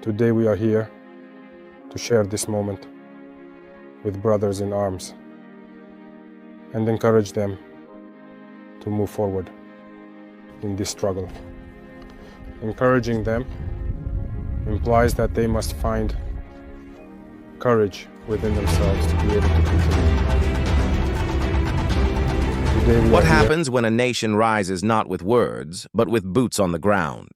Today we are here to share this moment with brothers in arms and encourage them to move forward in this struggle. Encouraging them implies that they must find courage within themselves to be able to continue. What happens when a nation rises not with words, but with boots on the ground?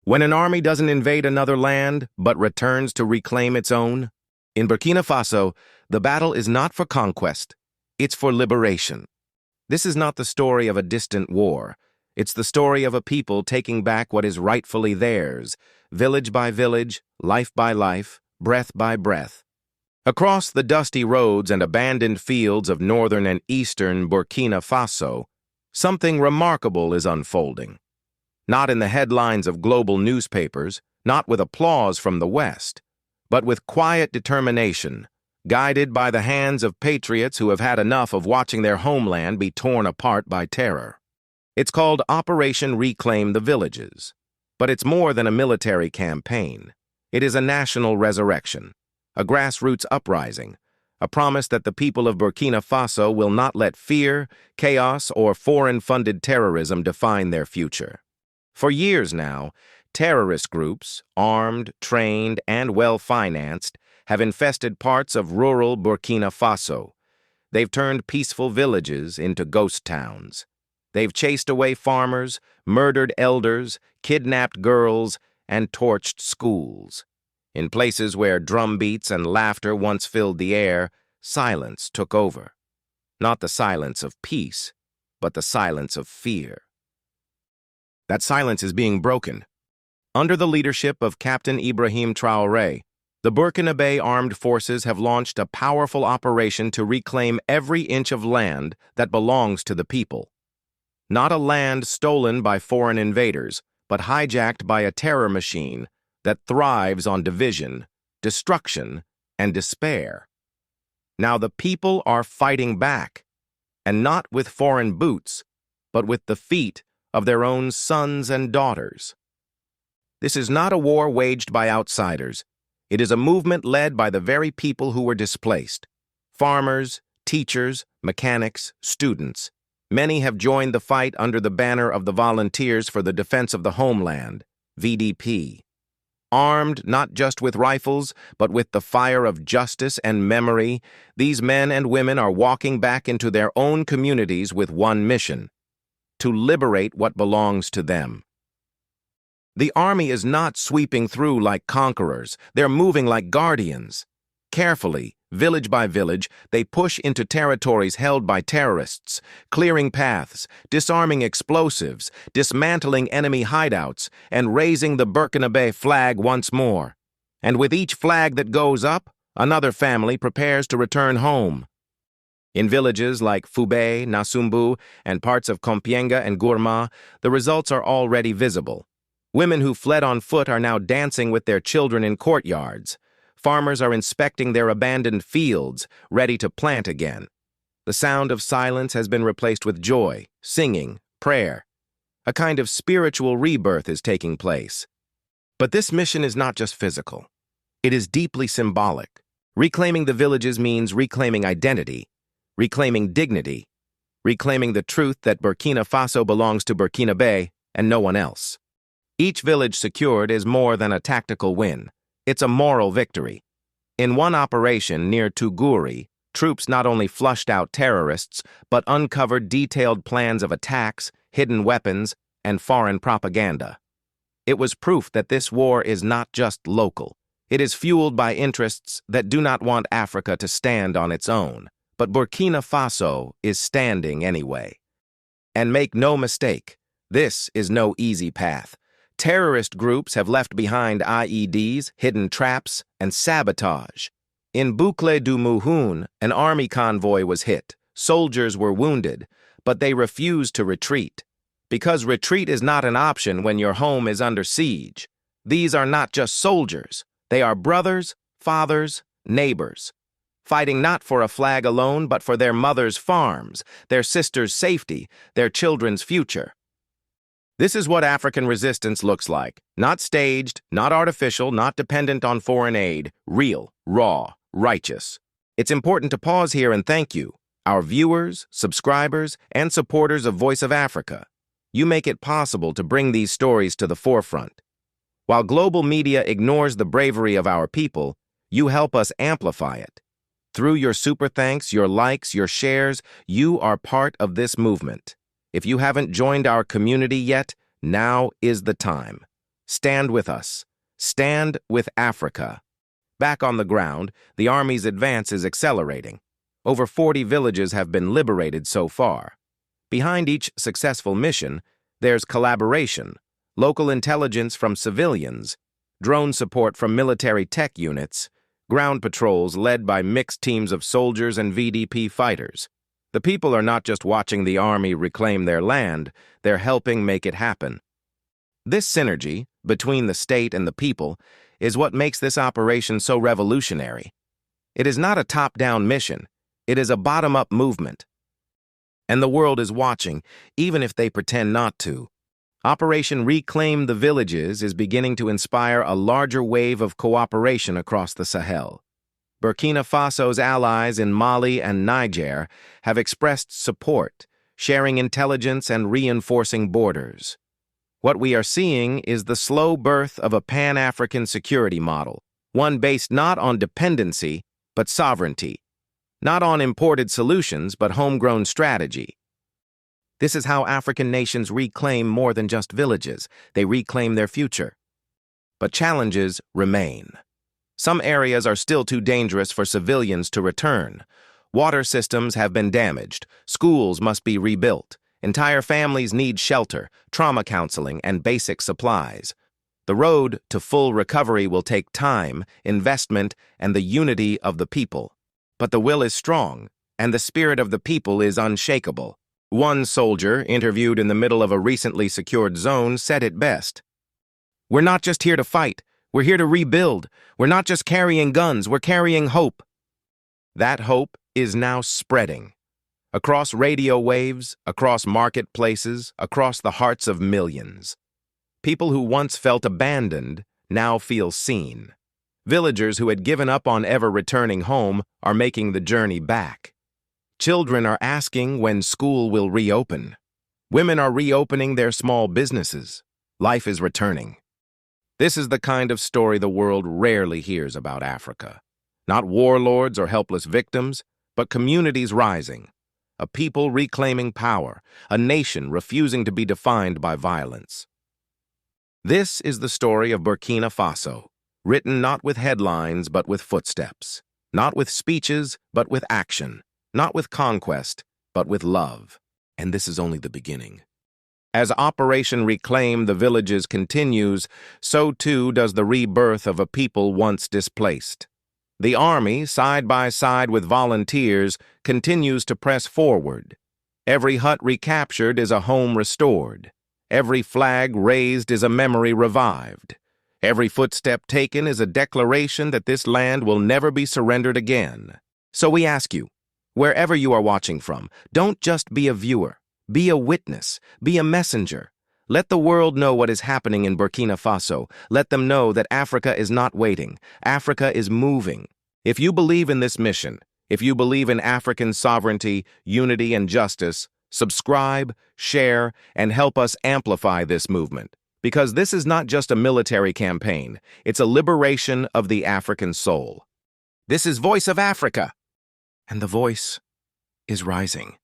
When an army doesn't invade another land, but returns to reclaim its own? In Burkina Faso, the battle is not for conquest, it's for liberation. This is not the story of a distant war. It's the story of a people taking back what is rightfully theirs, village by village, life by life, breath by breath. Across the dusty roads and abandoned fields of northern and eastern Burkina Faso, something remarkable is unfolding. Not in the headlines of global newspapers, not with applause from the West, but with quiet determination, guided by the hands of patriots who have had enough of watching their homeland be torn apart by terror. It's called Operation Reclaim the Villages, but it's more than a military campaign. It is a national resurrection, a grassroots uprising, a promise that the people of Burkina Faso will not let fear, chaos, or foreign-funded terrorism define their future. For years now, terrorist groups, armed, trained, and well-financed, have infested parts of rural Burkina Faso. They've turned peaceful villages into ghost towns. They've chased away farmers, murdered elders, kidnapped girls, and torched schools. In places where drumbeats and laughter once filled the air, silence took over. Not the silence of peace, but the silence of fear. That silence is being broken. Under the leadership of Captain Ibrahim Traoré, the Burkinabè armed forces have launched a powerful operation to reclaim every inch of land that belongs to the people. Not a land stolen by foreign invaders, but hijacked by a terror machine that thrives on division, destruction, and despair. Now the people are fighting back, and not with foreign boots, but with the feet of their own sons and daughters. This is not a war waged by outsiders. It is a movement led by the very people who were displaced. Farmers, teachers, mechanics, students. Many have joined the fight under the banner of the Volunteers for the Defense of the Homeland, VDP. Armed not just with rifles, but with the fire of justice and memory, these men and women are walking back into their own communities with one mission: to liberate what belongs to them. The army is not sweeping through like conquerors, they're moving like guardians. Carefully, village by village, they push into territories held by terrorists, clearing paths, disarming explosives, dismantling enemy hideouts, and raising the Burkinabè flag once more. And with each flag that goes up, another family prepares to return home. In villages like Fubé, Nasumbu, and parts of Kompienga and Gourma, the results are already visible. Women who fled on foot are now dancing with their children in courtyards. Farmers are inspecting their abandoned fields, ready to plant again. The sound of silence has been replaced with joy, singing, prayer. A kind of spiritual rebirth is taking place. But this mission is not just physical. It is deeply symbolic. Reclaiming the villages means reclaiming identity, reclaiming dignity, reclaiming the truth that Burkina Faso belongs to Burkinabè and no one else. Each village secured is more than a tactical win. It's a moral victory. In one operation near Tuguri, troops not only flushed out terrorists, but uncovered detailed plans of attacks, hidden weapons, and foreign propaganda. It was proof that this war is not just local. It is fueled by interests that do not want Africa to stand on its own. But Burkina Faso is standing anyway. And make no mistake, this is no easy path. Terrorist groups have left behind IEDs, hidden traps, and sabotage. In Boucle du Mouhoun, an army convoy was hit. Soldiers were wounded, but they refused to retreat. Because retreat is not an option when your home is under siege. These are not just soldiers. They are brothers, fathers, neighbors. Fighting not for a flag alone, but for their mothers' farms, their sisters' safety, their children's future. This is what African resistance looks like. Not staged, not artificial, not dependent on foreign aid. Real, raw, righteous. It's important to pause here and thank you, our viewers, subscribers, and supporters of Voice of Africa. You make it possible to bring these stories to the forefront. While global media ignores the bravery of our people, you help us amplify it. Through your super thanks, your likes, your shares, you are part of this movement. If you haven't joined our community yet, now is the time. Stand with us. Stand with Africa. Back on the ground, the Army's advance is accelerating. Over 40 villages have been liberated so far. Behind each successful mission, there's collaboration, local intelligence from civilians, drone support from military tech units, ground patrols led by mixed teams of soldiers and VDP fighters. The people are not just watching the army reclaim their land, they're helping make it happen. This synergy between the state and the people is what makes this operation so revolutionary. It is not a top-down mission, it is a bottom-up movement. And the world is watching, even if they pretend not to. Operation Reclaim the Villages is beginning to inspire a larger wave of cooperation across the Sahel. Burkina Faso's allies in Mali and Niger have expressed support, sharing intelligence and reinforcing borders. What we are seeing is the slow birth of a Pan-African security model, one based not on dependency, but sovereignty, not on imported solutions, but homegrown strategy. This is how African nations reclaim more than just villages. They reclaim their future. But challenges remain. Some areas are still too dangerous for civilians to return. Water systems have been damaged. Schools must be rebuilt. Entire families need shelter, trauma counseling, and basic supplies. The road to full recovery will take time, investment, and the unity of the people. But the will is strong, and the spirit of the people is unshakable. One soldier, interviewed in the middle of a recently secured zone, said it best. "We're not just here to fight. We're here to rebuild. We're not just carrying guns, we're carrying hope." That hope is now spreading. Across radio waves, across marketplaces, across the hearts of millions. People who once felt abandoned now feel seen. Villagers who had given up on ever returning home are making the journey back. Children are asking when school will reopen. Women are reopening their small businesses. Life is returning. This is the kind of story the world rarely hears about Africa. Not warlords or helpless victims, but communities rising. A people reclaiming power, a nation refusing to be defined by violence. This is the story of Burkina Faso, written not with headlines but with footsteps, not with speeches but with action, not with conquest but with love. And this is only the beginning. As Operation Reclaim the Villages continues, so too does the rebirth of a people once displaced. The army, side by side with volunteers, continues to press forward. Every hut recaptured is a home restored. Every flag raised is a memory revived. Every footstep taken is a declaration that this land will never be surrendered again. So we ask you, wherever you are watching from, don't just be a viewer. Be a witness. Be a messenger. Let the world know what is happening in Burkina Faso. Let them know that Africa is not waiting. Africa is moving. If you believe in this mission, if you believe in African sovereignty, unity, and justice, subscribe, share, and help us amplify this movement. Because this is not just a military campaign. It's a liberation of the African soul. This is Voice of Africa. And the voice is rising.